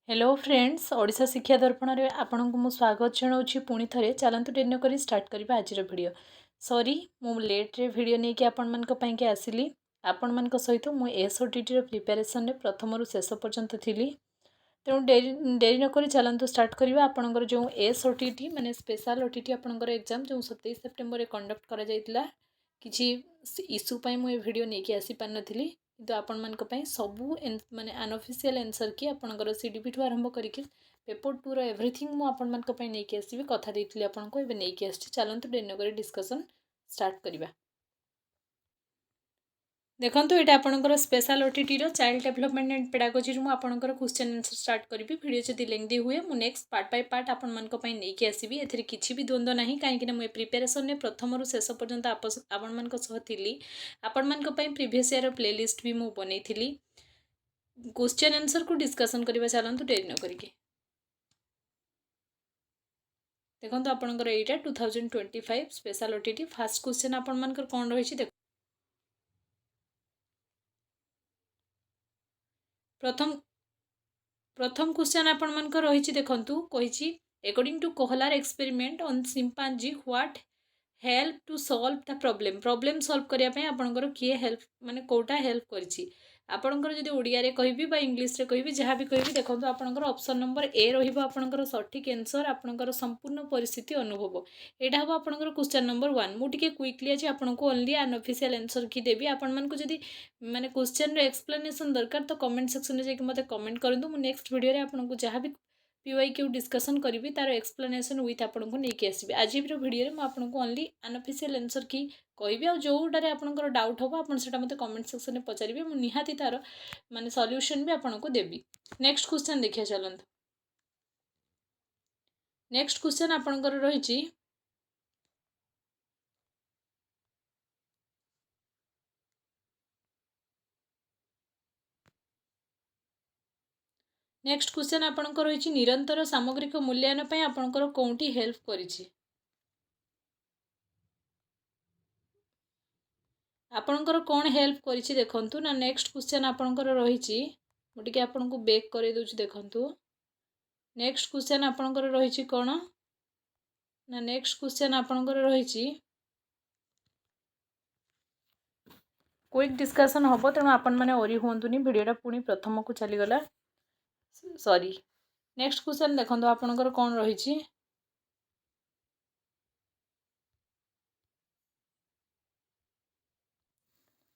Hello friends Odisha शिक्षा दर्पण रे आपनक मु स्वागत जनाऊँगी पुणी थे चलतु डेरी नक स्टार्ट करवा आज वीडियो सॉरी मु लेट रे वीडियो नहीं कि आपण मन के आसिली आपण मन सहित मु एसओटीटी प्रिपरेशन रे प्रथम रु शेष पर्यंत थी तेणु डेरी नक चलतु स्टार्ट करवा आपणकर जो एसओटीटी माने स्पेशल ओटीटी आपणकर एग्जाम जो 27 सेप्टेम्बर रे कंडक्ट करा जायतिला किछि इश्यू पई मु वीडियो नहीं कि आसी पार नथिली तो आपण मान सबू माने अनऑफिशियल आंसर कि आपणकर सीडीपी ठू आरंभ करके पेपर 2 रो एवरीथिंग मु आपण मान नहीं कि आसीबी कथा देइथिली आपनको एबे नहीं कि आछि चलंतु डेनो करे डिस्कशन स्टार्ट करिबा। देखंतु एटा आपणकर स्पेशल ओटीटी रो चाइल्ड डेवलपमेंट एंड पेडागोजी रो आपणकर क्वेश्चन आंसर स्टार्ट करिबी वीडियो जदी लेंथी हुए मु नेक्स्ट पार्ट बाय पार्ट आपण मान नहीं कि आसीबी एथिरे किछि भी द्वंद्व नाही काहे कि मु प्रिपरेशन ने प्रथम रु शेष पर्यंत आपण मान सह थिली आपण मान प्रीवियस ईयर प्लेलिस्ट भी मु बनैथिली क्वेश्चन आंसर को डिस्कशन करबा चलंतु डेरी न करिके देखंतु आपणकर एटा 2025 स्पेशल ओटीटी फर्स्ट क्वेश्चन आपण मानकर कोन रही छि प्रथम क्वेश्चन आपण मानकर रही छि देखंतु कहिछि अकॉर्डिंग टू कोहलार experiment on chimpanzee what help to solve the problem solve करिया पे आपणकर किए हेल्प माने कोटा हेल्प करिछि आपणकर जदि ओडिया रे कहिबी बा इंग्लिश रे कहिबी जहाँ भी कहिबी देखंतु आपणकर ऑप्शन नंबर ए रहिबो आपणकर सठिक आंसर आपणकर संपूर्ण परिस्थिति अनुभव एटा हबो आपणकर क्वेश्चन नंबर 1 मु टिके क्विकली अछि आपनको ओनली अनऑफिशियल आंसर की देबी आपण मन को जदि माने क्वेश्चन रे एक्सप्लेनेशन दरकार तो कमेंट सेक्शन में जाके मते कमेंट करंतु मु नेक्स्ट वीडियो रे आपनको जहाँ भी पीवाईक्यू डिस्कशन करी तार एक्सप्लेनेशन विथ आपको नहीं आसबि आज वीडियो में आपको ओनली अनऑफिशियल आंसर की कहि आ जोटारे आपंकर डाउट हम आप मत कमेंट सेक्शन में पचारे मुझे निहाती तार माने सॉल्यूशन भी आपको देवी। नेक्स्ट क्वेश्चन देखिए चलते नेक्स्ट क्वेश्चन आपंकर रही नेक्स्ट क्वेश्चन आपंकर रही निरंतर सामग्रिक मूल्यांकन पे आपंकर कौटी हेल्प करिछि आपणकर कौन हेल्प करिछि देखंतु ना। नेक्स्ट क्वेश्चन आपणकर रही मुझे आपको बेक कर दूची देखंतु नेक्स्ट क्वेश्चन आपणकर रही कौन ना नेक्स्ट क्वेश्चन आपणकर रही क्विक डिस्कशन हम तेणु आपण मैंने ओरी हूँ वीडियोटा पुणी प्रथम को चलीगला सॉरी। नेक्स्ट क्वेश्चन देखो आपणकर कौन रही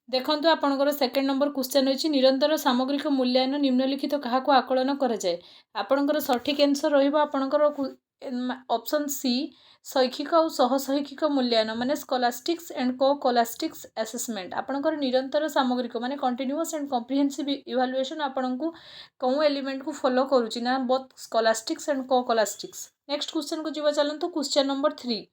देखंतु आपणकर सेकेंड नंबर क्वेश्चन रही निरंतर सामग्रिक मूल्यांकन निम्नलिखित क्या आकलन कराए आपणकर सठिक आंसर रहिबा आपणकर ऑप्शन सी शैक्षिक और सहशैक्षिक मूल्यांकन माने स्कॉलास्टिक्स एंड कोलास्टिक्स असेसमेंट आपणकर निरंतर सामग्रिक माने कंटिन्यूअस एंड कॉम्प्रिहेंसिव इवैल्यूएशन आपणको कौ एलिमेंट को फॉलो करूची ना both scholastics and coscholastics. Next question को जीवा चलंतु क्वेश्चन नंबर 3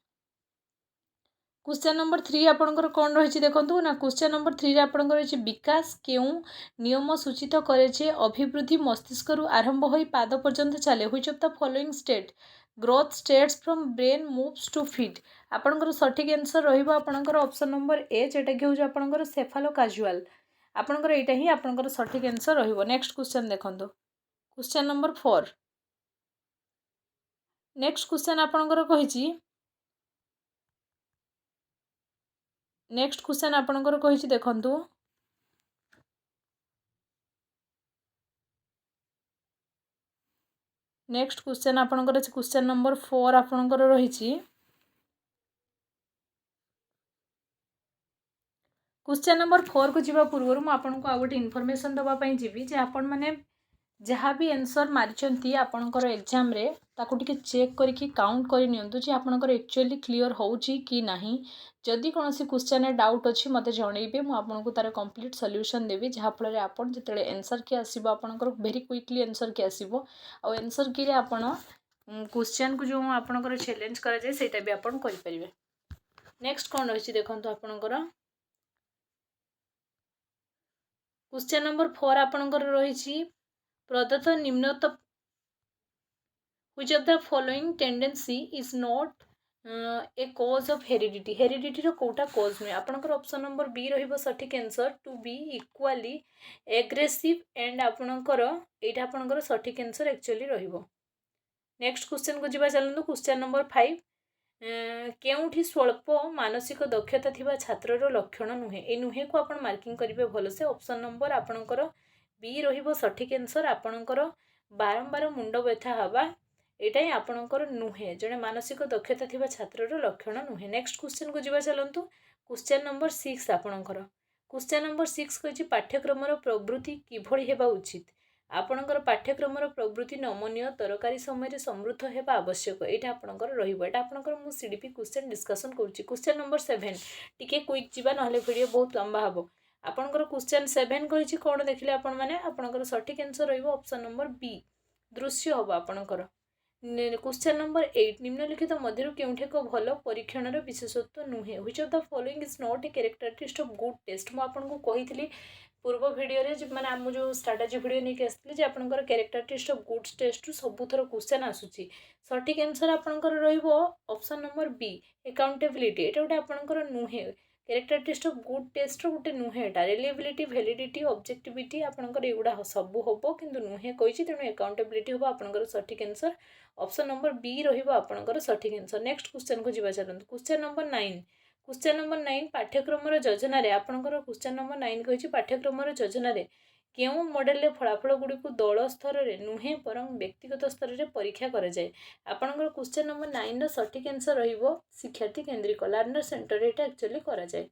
क्वेश्चन नंबर 3 आपणकर कौन रही देखो ना क्वेश्चन नंबर 3 आपणकर रही विकास क्यों नियम सूचित करे जे अभिवृद्धि मस्तिष्क आरंभ हो पाद पर्यंत चले which of the following state growth states from brain moves to feet आपणकर सठिक आंसर रहिबो आपणकर ऑप्शन नंबर ए जेटा कि होज आपणकर सेफालो काजुअल आपणकर एटा ही आपणकर सठिक आंसर रहिबो। नेक्स्ट क्वेश्चन देखंतु क्वेश्चन नंबर 4 नेक्स्ट क्वेश्चन आपणकर कहिछि नेक्स्ट क्वेश्चन आपणकर कहिछि देखंतु नेक्स्ट क्वेश्चन आपणकर क्वेश्चन नंबर 4 आपणकर रही क्वेश्चन नंबर 4 को जीवा पूर्व मु आपनको आ गोटे इनफॉरमेशन दबा पई जीवी जे आपण माने जहाँ भी आंसर मारिचंती आपणकर एग्जाम रे ताकू टिके चेक करके काउंट कर नियंतु जे आपणकर एक्चुअली क्लियर होउची कि नाही जदि कौन क्वेश्चन डाउट अच्छी मत जनइबे मु आपनको तार कंप्लीट सॉल्यूशन देवी जहाँ फल आपन जिते आंसर की आसीबो आपणकर वेरी क्विकली आंसर की आसीबो आ आंसर की रे आपण क्वेश्चन को जो आपणकर चैलेंज करा जाय सेटा भी आपण करि परिबे। नेक्स्ट कौन रही देखंतु आपणकर क्वेश्चन नंबर 4 आपणकर रही प्रदत्त निम्नत which of the following tendency is not ए कज ऑफ हेरिडिटी हेरिडिटी कोटा कज नुहे आपंकर ऑप्शन नंबर बी रहिबो सठिक answer to be equally aggressive and आपणकर एटा आपणकर सठिक आंसर एक्चुअली रहिबो। नेक्स्ट क्वेश्चन को जिबा चलंतु क्वेश्चन नंबर 5 केउठी स्वल्प मानसिक दक्षता थिबा छात्रर लक्षण नुहे ए नुहे को आपण मार्किंग करिवे भलसे ऑप्शन नंबर आपणकर बी रहिबो सठिक आंसर आपणकर बारंबार मुंड व्यथा हवा एटा ही आपणकर नुहे जने मानसिक दक्षता थिबा छात्रर लक्षण नुहे। नेक्स्ट क्वेश्चन को जिबा चलंतु क्वेश्चन नंबर 6 आपणकर क्वेश्चन नंबर 6 कहि पाठ्यक्रमर प्रवृत्ति किभଳି हेबा उचित आपणकर पाठ्यक्रमर प्रवृत्ति नमनीय तरकारी समय समृद्ध हेबा आवश्यक एटा आपणकर रहिबो एटा आपणकर मु सीडीपी क्वेश्चन डिस्कशन करूची। क्वेश्चन नंबर 7 टिके क्विक जिबा नहले वीडियो बहुत लंबा हबो आपणकर क्वेश्चन 7 कहि कोन देखिले आपण माने आपणकर सठिक आंसर रहिबो ऑप्शन नंबर बी दृश्य हबो आपणकर। क्वेश्चन नंबर 8 निम्नलिखित मध्यरु केउठी एक भल परीक्षणर विशेषत्व नुहे which of the following is not a characteristic of good test मु आपनको कहितली पूर्व वीडियो रे माने आम जो स्ट्रेटजी वीडियो नहीं आसती जे आपनकर कैरेक्टरिस्टिक ऑफ गुड टेस्ट सबुथर क्वेश्चन आसुची सठिक आंसर आपनकर रहिबो ऑप्शन नंबर बी अकाउंटेबिलिटी एटा गोटे आपनकर नुहे कैरेक्टरिस्टिक ऑफ गुड टेस्ट गोटे नुहे एटा रिलायबिलिटी वैलिडिटी ऑब्जेक्टिविटी आपनकर एगुडा सबु होबो किंतु नुहे कहिछि तेनु अकाउंटेबिलिटी होबो आपनकर सठिक आंसर ऑप्शन नंबर बी रहिबो आपनकर सठिक आंसर। नेक्स्ट क्वेश्चन को जिबा चलंतु क्वेश्चन नंबर 9 क्वेश्चन नंबर 9 पाठ्यक्रम योजना रे आपनकर क्वेश्चन नंबर 9 कहिछि पाठ्यक्रम योजना रे केउ मॉडल रे फलाफल गुडी को दल स्तर रे नुहे परम व्यक्तिगत स्तर रे परीक्षा करा जाय आपनकर क्वेश्चन नंबर 9 रो सठिक आंसर रहिबो शिक्षार्थी केंद्रिक लर्नर सेंटर एटा एक्चुअली करा जाय।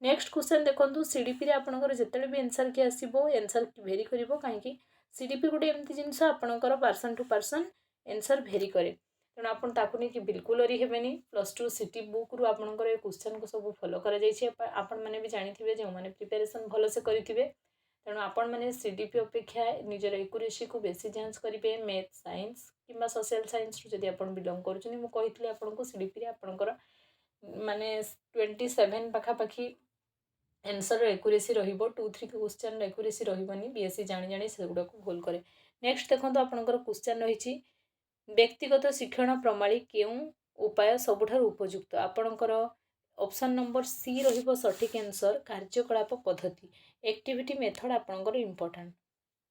नेक्स्ट क्वेश्चन देखंतु सीडीपी रे आपनकर जेतेले भी आंसर के आसीबो आंसर वेरी करिवो काहे कि सीडीपी गुडी एमती जिंस आपनकर person to person answer vary करे तेणु आपन ताकू नहीं कि बिल्कुल अरी हेबेनी +2 सिटी बुक रु आपनकर ए क्वेश्चन को सब फॉलो करा जायछि आपन माने भी जानिथिबे जे माने प्रिपरेशन भलो से करिथिबे तेणु आपन माने सीडीपी अपेक्षा निजर एक्यूरेसी को बेसी जांच करिवे मैथ साइंस किंबा सोशल साइंस रु जदि आपन बिलोंग करछनी मु कहितली आपन को सीडीपी रे आपनकर माने 27 पाखा पाखी आंसर एक्यूरेसी रहिबो 2-3 क्वेश्चन एक्यूरेसी रहिबनी बीएससी जानि जानि सेगुडा को भूल करे। नेक्स्ट देखंतु आपनकर क्वेश्चन रहिछि व्यक्तिगत शिक्षण प्रणाली केउ उपाय सबुठार उपयुक्त आपणकर ऑप्शन नंबर सी रहिबो सठिक आंसर कार्यकलाप पद्धति एक्टिविटी मेथड आपणकर इंपोर्टेंट।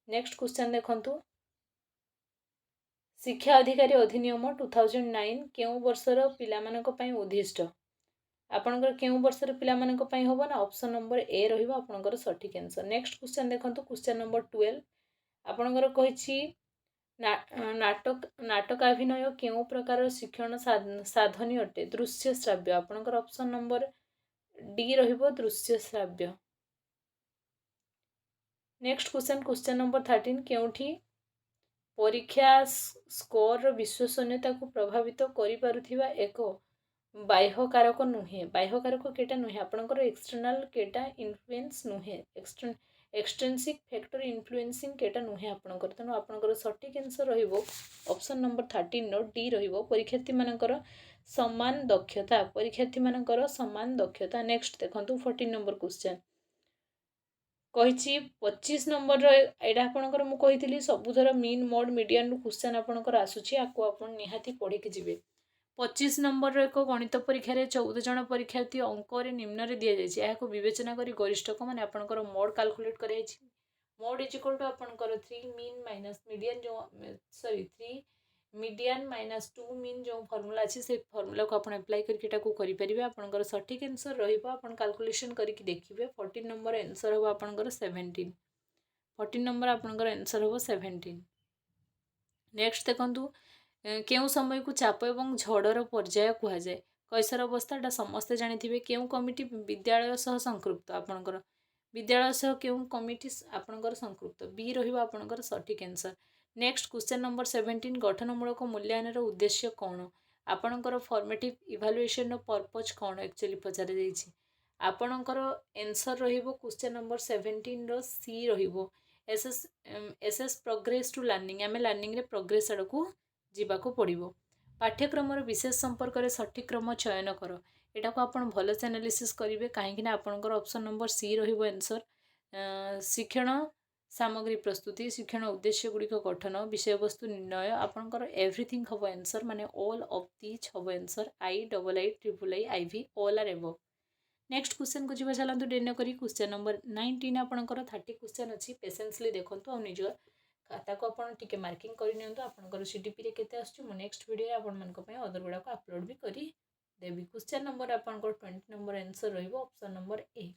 नेक्स्ट क्वेश्चन देखंतु शिक्षा अधिकारी अधिनियम 2009 केउ वर्षर पिलामानक पई उद्दिष्ट आपणकर केउ वर्षर पिलामानक पई होबो ना ऑप्शन नंबर ए रहिबो आपणकर सठिक आंसर। नेक्स्ट क्वेश्चन देखंतु क्वेश्चन नंबर 12 आपणकर कहिछि नाटकाभिनय केउ प्रकार शिक्षण साधनी अटे दृश्य श्राव्य आपणकर ऑप्शन नंबर डी रहिबो दृश्य श्राव्य। नेक्स्ट क्वेश्चन नंबर 13 केउठी परीक्षा स्कोर विश्वसनीयता को प्रभावित करि पारुथिबा एक बाह्य कारक नुहे बाह्य कारक केटा नुहे आपणकर एक्सटर्नल केटा इन्फ्लुएंस नुहे एक्सट्रिंसिक फैक्टर इन्फ्लुएंसिंग केटा नुहे आपणकर तेणु आपणकर सठिक आंसर रहिबो ऑप्शन नंबर 13 नो डी रहिबो परीक्षार्थी मानकर समान दक्षता। नेक्स्ट देखंतु 14 नंबर क्वेश्चन कहिछि 25 नंबर एडा आपणकर मु कहितली सबुथर मीन मोड मीडियन रु क्वेश्चन आपणकर आसुछि आको आपण निहाती पढि के जिवे 25 नंबर एक गणित परीक्षा रे 14 जन परीक्षार्थी अंक रे निम्न रे दिया जायछि याको विवेचना करी गरिष्ठक माने आपणकर मोड कैलकुलेट करे छि मोड इज इक्वल टू आपणकर 3 मीन माइनस मीडियन जो 3 मीडियन माइनस 2 मीन जो फार्मूला अछि से फार्मूला को आपण अप्लाई करके एटा को करि परिबे आपणकर सठिक आंसर रहिबो आपण कैलकुलेशन करके देखिबे 14 नंबर आंसर हो आपणकर 17 14 नंबर आपणकर आंसर हो 17। नेक्स्ट देखंतु केउ समय को चाप एवं झड़र पर्याय कहा जाए कैसर अवस्था समस्ते जानिथिबे केउ कमिटी विद्यालय सह संपृक्त आपणकर विद्यालय सह केउ कमिटी आपणकर संपृक्त बी रहिबो आपणकर सठिक आंसर। नेक्स्ट क्वेश्चन नंबर 17 गठनमूलक मूल्यांकन उद्देश्य कौन आपणकर फॉर्मेटिव इवैल्यूएशन रो पर्पज कौन एक्चुअली पचारे जाइछि आपणकर आंसर रहिबो क्वेश्चन नंबर 17 रो सी रहिबो एसएस प्रोग्रेस टू लर्निंग आमे लर्निंग रे प्रोग्रेस आडको जीवाको पड़िबो पाठ्यक्रम विशेष संपर्क में सठिक क्रम चयन कर एटा को आपण भल से एनालिसिस करेंगे कहीं आपणकर ऑप्शन नंबर सी रहिबो आंसर शिक्षण सामग्री प्रस्तुति शिक्षण उद्देश्य गुड़िक गठन विषय वस्तु निर्णय आपंकर एव्रीथिंग हम आंसर माने ऑल ऑफ दीज हम answer I double I triple I IV all are above next question को जी चलते डेन करी क्वेश्चन नंबर 19 आपंकर 30 क्वेश्चन अच्छी पेसेंसली देखूँ और निज खाता को आपड़ टे मार्किंग करनी आपंकर सीडीपी केते आसुची मु नेक्स्ट वीडियो आपण अदर गुड़ाक अपलोड भी करी देवी क्वेश्चन नंबर आपंकर 20 नंबर आंसर रहिबो option number A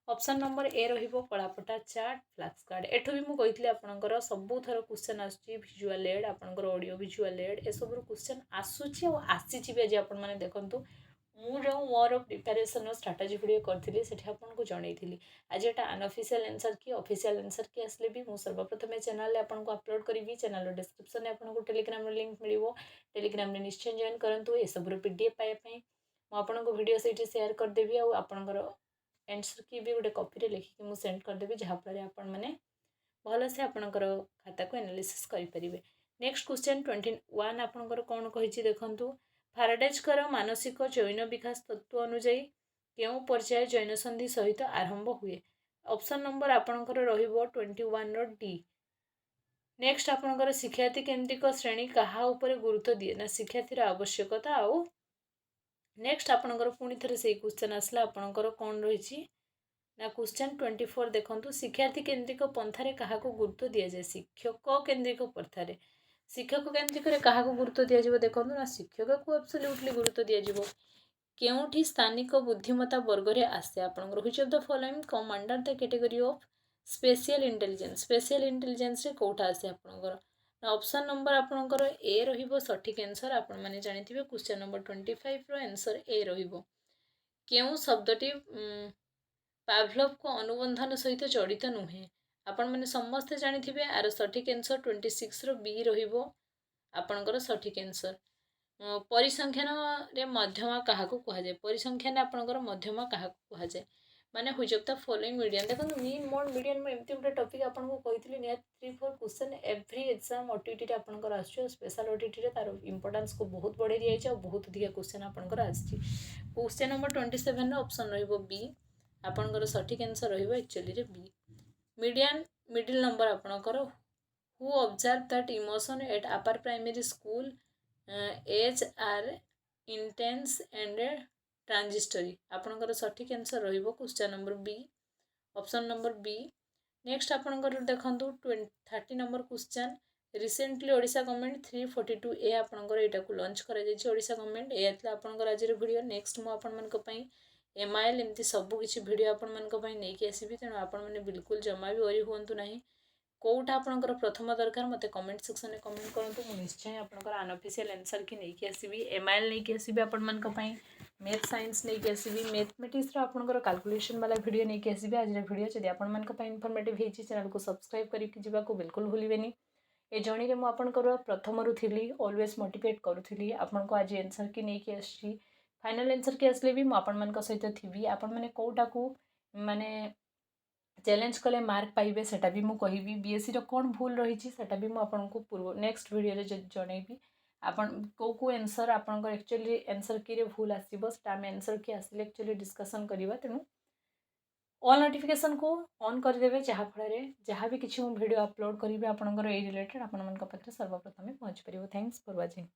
option number A रहिबो कलापटा चार्ट फ्लैक्स कार्ड एठो भी मु कहितली आपनकर सबु थर क्वेश्चन आसुची विजुअल एड आपनकर ऑडियो विजुअल एड ए सब क्वेश्चन आसुची और आसीची भी आज आपण माने देखंतु मु जो मोर प्रिपरेशन स्ट्राटेजी वीडियो करथिली सेठी आपनको जणैथिली आज एटा अनऑफिशियल आंसर की ऑफिशियल आंसर की आसले भी मु सर्वप्रथम चैनल रे आपनको अपलोड करिवि चैनल डिस्क्रिप्शन रे आपनको टेलीग्राम रे लिंक मिलिवो टेलीग्राम रे निश्चय जॉइन करंतु ए सब पीडीएफ पाए पई मु आपनको वीडियो सेठी शेयर कर देबी आ आपनकर आंसर की भी गोटे कॉपी रे लिखिक मु सेंड कर देबी जहा पर आपण माने भल से आपनकर खाता को एनालिसिस करि परिबे नेक्स्ट क्वेश्चन 21 आपनकर कोन कहिछि देखंतु फाराडेजकर मानसिक जैन विकास तत्व अनुଯାयी केउं पर्याय जैन संधि सहित आरंभ हुए ऑप्शन नंबर आपनकर रहिबो 21 रो डी नेक्स्ट आपनकर शिक्षार्थी केंद्रिक श्रेणी कहा ऊपर गुरुत्व दिए ना शिक्षार्थीर आवश्यकता आउ नेक्स्ट आपनकर पुणी थे से क्वेश्चन आसला आपनकर कौन रही ना क्वेश्चन 24 देखंतु शिक्षार्थी केंद्रिक पंथारे कहा को गुरुत्व दिया जाए शिक्षक केंद्रिक पंथारे शिक्षक केंद्रिक क्या गुरुत्व दिज्व देखो ना शिक्षक को एब्सोल्युटली गुरुत्व दिज्व केउठी स्थानिक बुद्धिमत्ता वर्ग रे आसे आपनकर which of the following come under the category of special intelligence रे कोठा आसे आपनकर ऑप्शन नंबर आपनकर ए रहिबो सठिक आंसर आपण माने जानिथिबे क्वेश्चन नंबर 25 रो आंसर ए रहिबो केउ शब्दटी पावलोव को अनुबंधन सहित जड़ित नुहे आपण मैंने समस्ते जानिथिबे आर सठिक आंसर 26 रो बी रहिबो आपनकर सठिक आंसर परिसंख्यान रे मध्यमा कहा को कहा जाय परिसंख्यान आपनकर मध्यमा कहा को कहा जाय माने which of the following median देखो मीन मोड मीडियन में एमती गोटे टॉपिक आपनको कहितली निया 3-4 क्वेश्चन एवरी एग्जाम ओटीटी रे आपनकर आछो स्पेशल ओटीटी रे तार इंपोर्टेंस को बहुत बढ़े दिया छै और बहुत अधिक क्वेश्चन आपनकर आछि क्वेश्चन नंबर 27 रो ऑप्शन रहिबो बी आपनकर सठिक आंसर रहिबो एक्चुअली रे बी मिडिल नंबर आपनकर who observe that emotion at upper primary school age are intense and transitory आपनकर सठिक आंसर रहिबो question number B option number B next आपनकर देखंतु 30 number question recently Odisha government 342 A आपनकर एटा को लॉन्च करा जायछि ओडिशा गवर्नमेंट एतला आपनकर आज रे वीडियो नेक्स्ट मु आपन मन को पई एमआईएल एमती सब किसी वीडियो आपण मन को पई नेकी आसीबी तेणु आपण माने बिल्कुल जमा भी ओरी हुंतु नाही कोटा आपनकर प्रथम दरकार मते कमेंट सेक्शन में कमेंट करंतु मु निश्चय आपनकर अनऑफिशियल आंसर की नेकी आसीबी एमआईएल नेकी आसीबी आपण मन को पई मैथ साइंस नेकी आसीबी मैथमेटिक्स रो आपनकर कैलकुलेशन वाला वीडियो नेकी आसीबी आज रे वीडियो जदि आपण मन को पई इंफॉर्मेटिव हेछि चैनल को सब्सक्राइब करि कि जिबा को बिल्कुल भूलिबेनी ए जर्नी रे मु आपनकर प्रथम रु थिली ऑलवेज मोटिवेट करूथिली आपण को आज आंसर की नेकी आछि फाइनल आंसर के आसले भी मुझे सहित थी आपण मैंने कौटा को माने चैलेंज कले मार्क पाइबे सेटा भी मुझे कहबी बीएससी रो कौन भूल रही सेटा भी मुझे पूर्व नेक्स्ट वीडियो रे जनइबी आपण को आंसर आपण एक्चुअली आंसर की रे भूल आसीबो सेटा हम आंसर की आसले एक्चुअली डिस्कशन करबा तेणु ऑल नोटिफिकेशन को ऑन कर देबे जहा फल जहाँ भी किसी वीडियो अपलोड करी आपनकर ए रिलेटेड आपण मन पाखे सर्वप्रथम पहुँच पार थैंक्स फॉर वाचिंग।